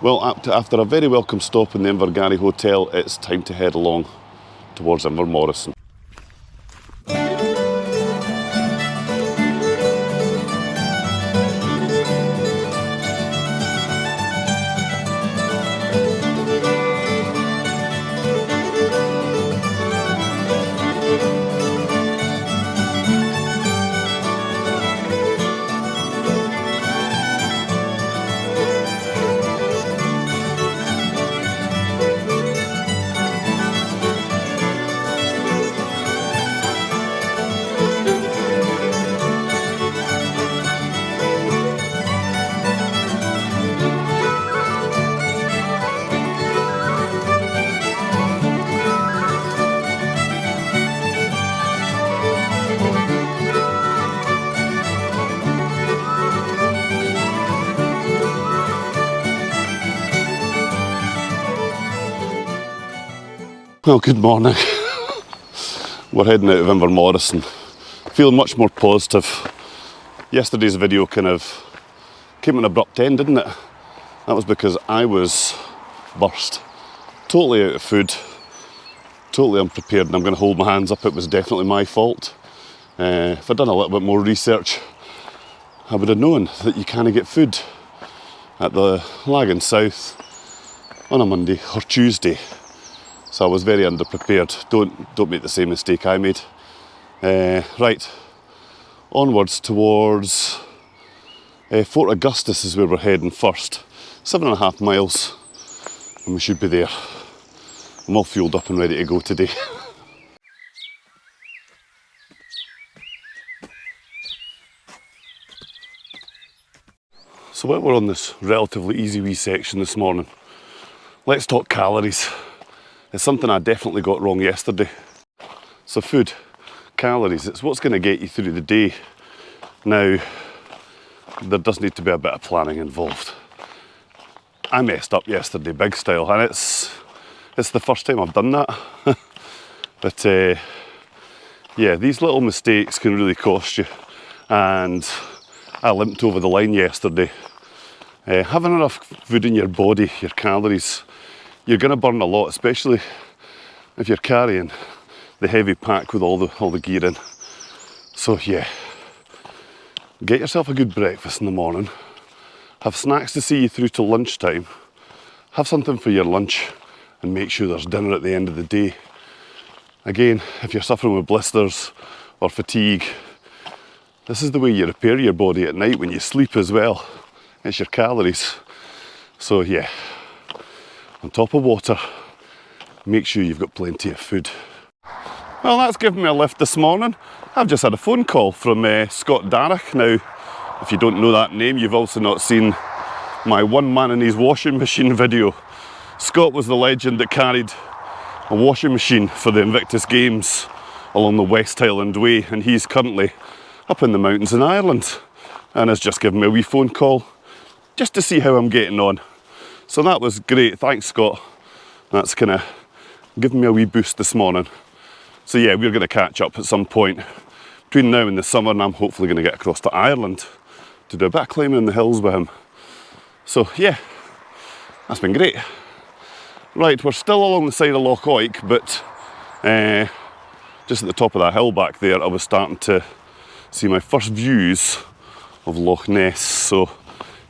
Well, after a very welcome stop in the Invergarry Hotel, it's time to head along towards Invermoriston. Well, good morning. We're heading out of Invermoriston. Feeling much more positive. Yesterday's video kind of came at an abrupt end, didn't it? That was because I was burst. Totally out of food. Totally unprepared, and I'm going to hold my hands up. It was definitely my fault. If I'd done a little bit more research, I would have known that you can't get food at the Lagan South on a Monday or Tuesday. So I was very underprepared. Don't make the same mistake I made. Right, onwards towards Fort Augustus is where we're heading first. 7.5 miles, and we should be there. I'm all fueled up and ready to go today. So while we're on this relatively easy wee section this morning, let's talk calories. It's something I definitely got wrong yesterday. So food, calories, it's what's going to get you through the day. Now, there does need to be a bit of planning involved. I messed up yesterday, big style, and it's the first time I've done that. But yeah, these little mistakes can really cost you. And I limped over the line yesterday. Having enough food in your body, your calories, you're going to burn a lot, especially if you're carrying the heavy pack with all the gear in. So yeah, get yourself a good breakfast in the morning. Have snacks to see you through till lunchtime. Have something for your lunch, and make sure there's dinner at the end of the day. Again, if you're suffering with blisters or fatigue, this is the way you repair your body at night when you sleep as well. It's your calories. So yeah, on top of water, make sure you've got plenty of food. Well, that's given me a lift this morning. I've just had a phone call from Scott Darrach. Now, if you don't know that name, you've also not seen my one man in his washing machine video. Scott was the legend that carried a washing machine for the Invictus Games along the West Highland Way, and he's currently up in the mountains in Ireland and has just given me a wee phone call just to see how I'm getting on. So that was great, thanks Scott. That's kind of given me a wee boost this morning. So yeah, we're going to catch up at some point between now and the summer, and I'm hopefully going to get across to Ireland to do a bit of climbing in the hills with him. So yeah, that's been great. Right, we're still along the side of Loch Ness, but just at the top of that hill back there, I was starting to see my first views of Loch Ness. So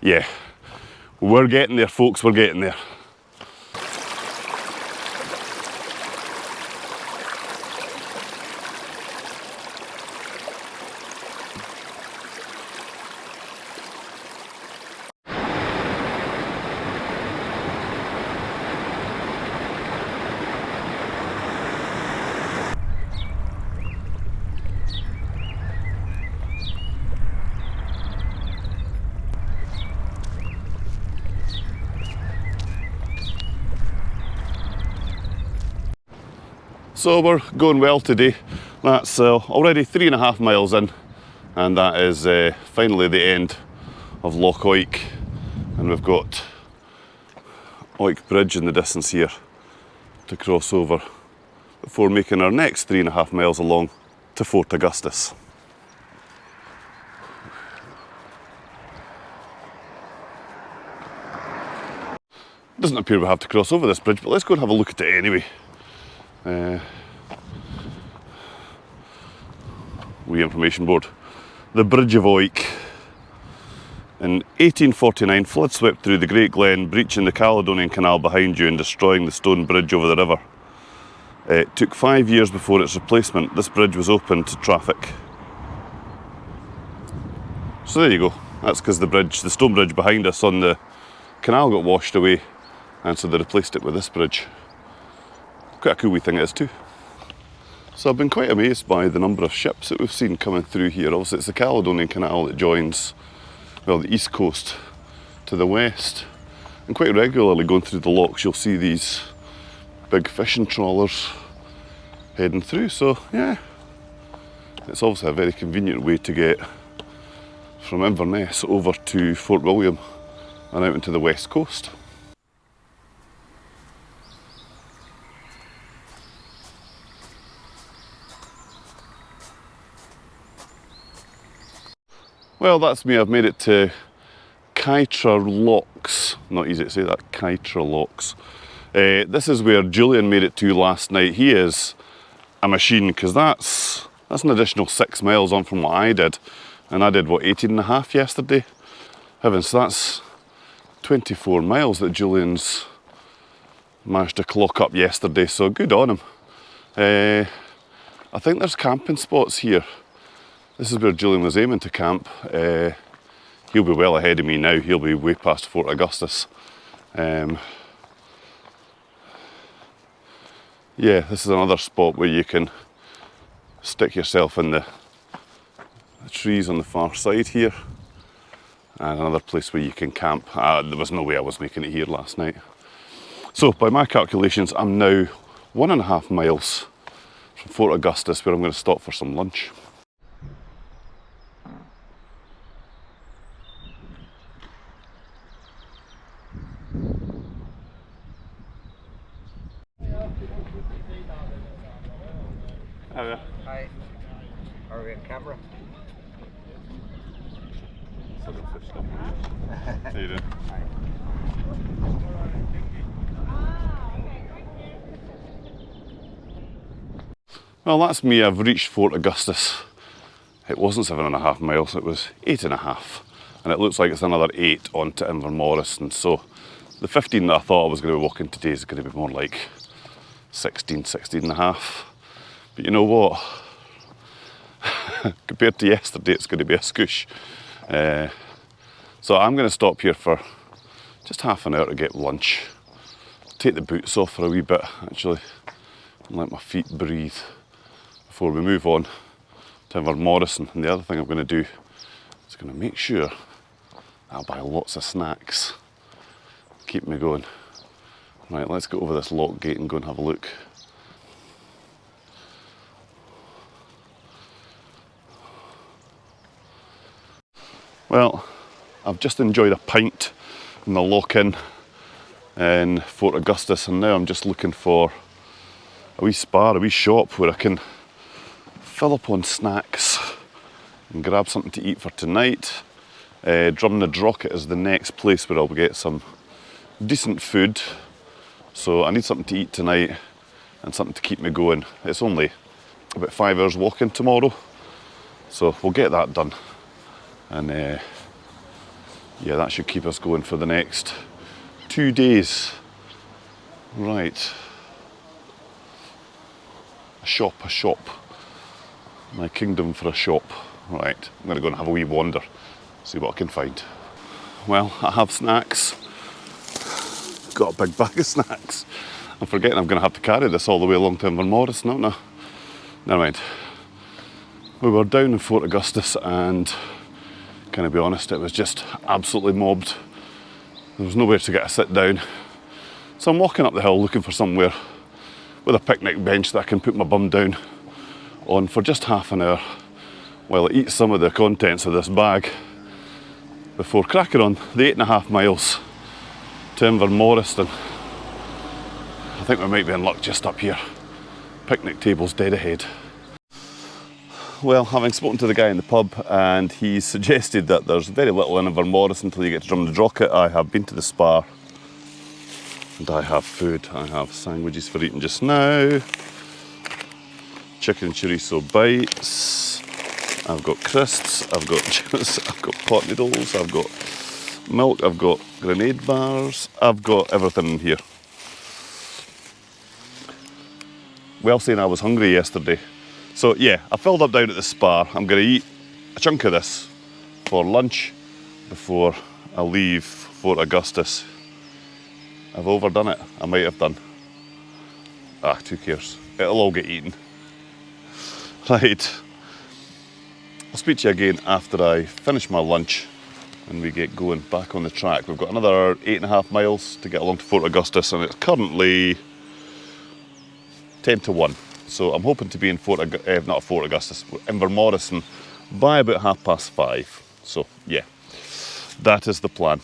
yeah, we're getting there folks, we're getting there. So we're going well today. That's already 3.5 miles in, and that is finally the end of Loch Ness, and we've got Oik Bridge in the distance here to cross over before making our next 3.5 miles along to Fort Augustus. Doesn't appear we have to cross over this bridge, but let's go and have a look at it anyway. Wee information board. The Bridge of Oik. In 1849, flood swept through the Great Glen, breaching the Caledonian Canal behind you and destroying the stone bridge over the river. It took 5 years before its replacement. This bridge was open to traffic. So there you go. That's because the stone bridge behind us on the canal got washed away, and so they replaced it with this bridge. Quite a cool wee thing it is too. So I've been quite amazed by the number of ships that we've seen coming through here. Obviously it's the Caledonian Canal that joins, well, the east coast to the west. And quite regularly going through the locks you'll see these big fishing trawlers heading through. So yeah, it's obviously a very convenient way to get from Inverness over to Fort William and out into the west coast. Well, that's me. I've made it to Kytra Locks. Not easy to say that, Kytra Locks. This is where Julian made it to last night. He is a machine, because that's an additional 6 miles on from what I did. And I did, what, 18.5 yesterday? Heavens, so that's 24 miles that Julian's managed to clock up yesterday, so good on him. I think there's camping spots here. This is where Julian was aiming to camp. He'll be well ahead of me now. He'll be way past Fort Augustus. Yeah, this is another spot where you can stick yourself in the trees on the far side here, and another place where you can camp. There was no way I was making it here last night. So by my calculations, I'm now 1.5 miles from Fort Augustus, where I'm going to stop for some lunch. Hi. Are we on camera? How you doing? Hi. Well, that's me. I've reached Fort Augustus. It wasn't 7.5 miles, it was 8.5. And it looks like it's another 8 on to Invermoriston. So the 15 that I thought I was going to be walking today is going to be more like 16.5. But you know what? Compared to yesterday, it's going to be a scoosh. So I'm going to stop here for just half an hour to get lunch. Take the boots off for a wee bit, actually, and let my feet breathe before we move on to Invermoriston. And the other thing I'm going to do is going to make sure I'll buy lots of snacks. Keep me going. Right, let's go over this lock gate and go and have a look. Well, I've just enjoyed a pint in the lock-in in Fort Augustus, and now I'm just looking for a wee spa, a wee shop where I can fill up on snacks and grab something to eat for tonight. Drumnadrochit is the next place where I'll get some decent food. So I need something to eat tonight and something to keep me going. It's only about 5 hours walking tomorrow, so we'll get that done. And yeah, that should keep us going for the next 2 days. Right. A shop. My kingdom for a shop. Right, I'm going to go and have a wee wander, see what I can find. Well, I have snacks. Got a big bag of snacks. I'm forgetting I'm going to have to carry this all the way along to Invermoriston, haven't I? Never mind. We were down in Fort Augustus, and can I be honest, it was just absolutely mobbed. There was nowhere to get a sit down. So I'm walking up the hill looking for somewhere with a picnic bench that I can put my bum down on for just half an hour while I eat some of the contents of this bag before cracking on the 8.5 miles to Invermoriston. I think we might be in luck just up here. Picnic table's dead ahead. Well, having spoken to the guy in the pub, and he suggested that there's very little in Invermoriston until you get to Drumnadrochit, I have been to the spa And I have food. I have sandwiches for eating just now. Chicken chorizo bites. I've got crisps. I've got juice. I've got pot noodles. I've got milk. I've got grenade bars. I've got everything in here. Well, saying I was hungry yesterday. So yeah, I filled up down at the spa. I'm going to eat a chunk of this for lunch before I leave Fort Augustus. I've overdone it. I might have done. Who cares? It'll all get eaten. Right. I'll speak to you again after I finish my lunch and we get going back on the track. We've got another 8.5 miles to get along to Fort Augustus, and it's currently 10 to 1. So I'm hoping to be in Invermoriston by about 5:30. So yeah, that is the plan.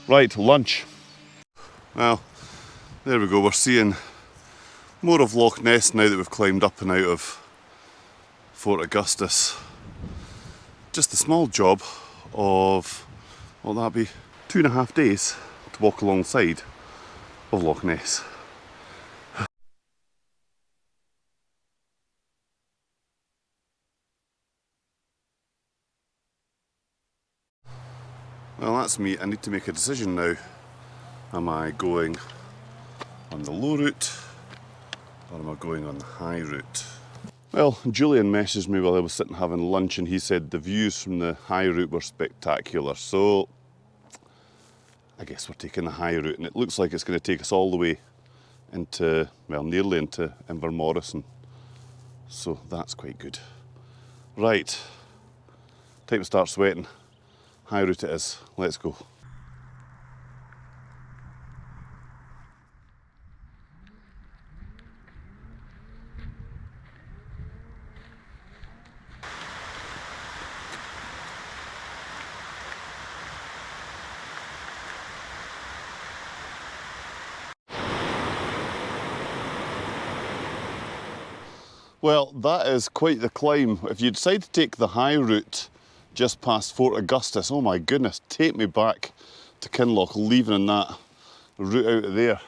Right, lunch. Well, there we go. We're seeing more of Loch Ness now that we've climbed up and out of Fort Augustus. Just a small job of, what'll that be, 2.5 days to walk alongside of Loch Ness. Well, that's me. I need to make a decision now. Am I going on the low route or am I going on the high route? Well, Julian messaged me while I was sitting having lunch and he said the views from the high route were spectacular. So I guess we're taking the high route, and it looks like it's going to take us all the way into, well, nearly into Invermoriston. So that's quite good. Right, time to start sweating. High route it is. Let's go. Well, that is quite the climb. If you decide to take the high route just past Fort Augustus, oh my goodness, take me back to Kinloch, leaving in that route out of there.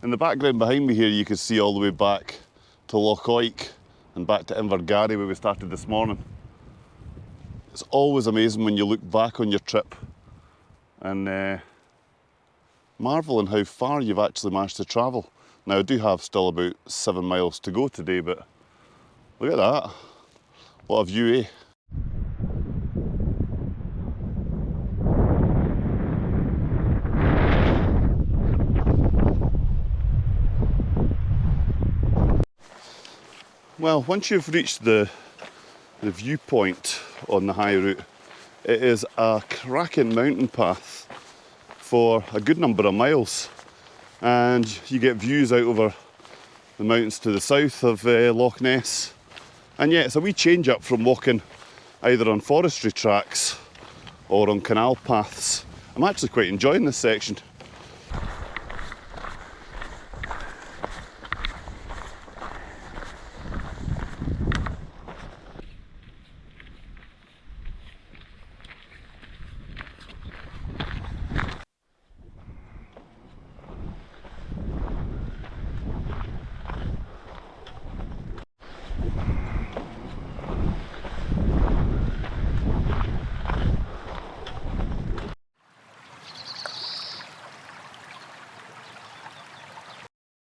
In the background behind me here, you can see all the way back to Loch Oik and back to Invergarry where we started this morning. It's always amazing when you look back on your trip and marvel on how far you've actually managed to travel. Now, I do have still about 7 miles to go today, but look at that. What a view, eh? Well, once you've reached the viewpoint on the high route, it is a cracking mountain path for a good number of miles, and you get views out over the mountains to the south of Loch Ness. And yeah, it's a wee change up from walking either on forestry tracks or on canal paths. I'm actually quite enjoying this section.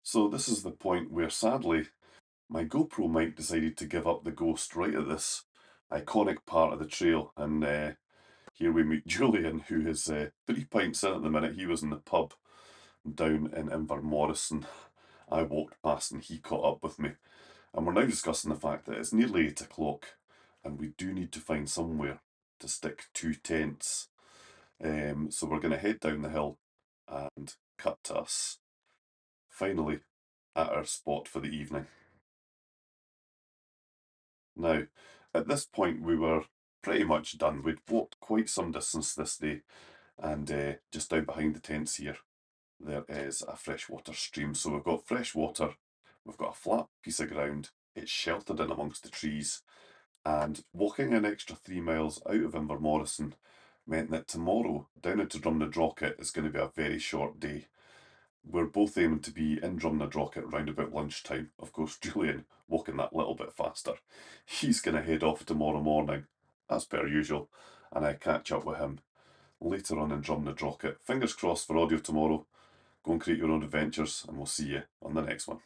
So this is the point where, sadly, my GoPro mic decided to give up the ghost right at this iconic part of the trail. And here we meet Julian, who is 3 pints in at the minute. He was in the pub down in Invermoriston. I walked past and he caught up with me. And we're now discussing the fact that it's nearly 8 o'clock and we do need to find somewhere to stick 2 tents. So we're going to head down the hill and cut to us finally at our spot for the evening. Now, at this point we were pretty much done. We'd walked quite some distance this day, and just down behind the tents here there is a freshwater stream. So we've got fresh water, we've got a flat piece of ground, it's sheltered in amongst the trees, and walking an extra 3 miles out of Invermoriston meant that tomorrow down into Drumnadrochit is going to be a very short day. We're both aiming to be in Drumnadrochit round about lunchtime. Of course, Julian walking that little bit faster. He's going to head off tomorrow morning, as per usual, and I catch up with him later on in Drumnadrochit. Fingers crossed for audio tomorrow. Go and create your own adventures, and we'll see you on the next one.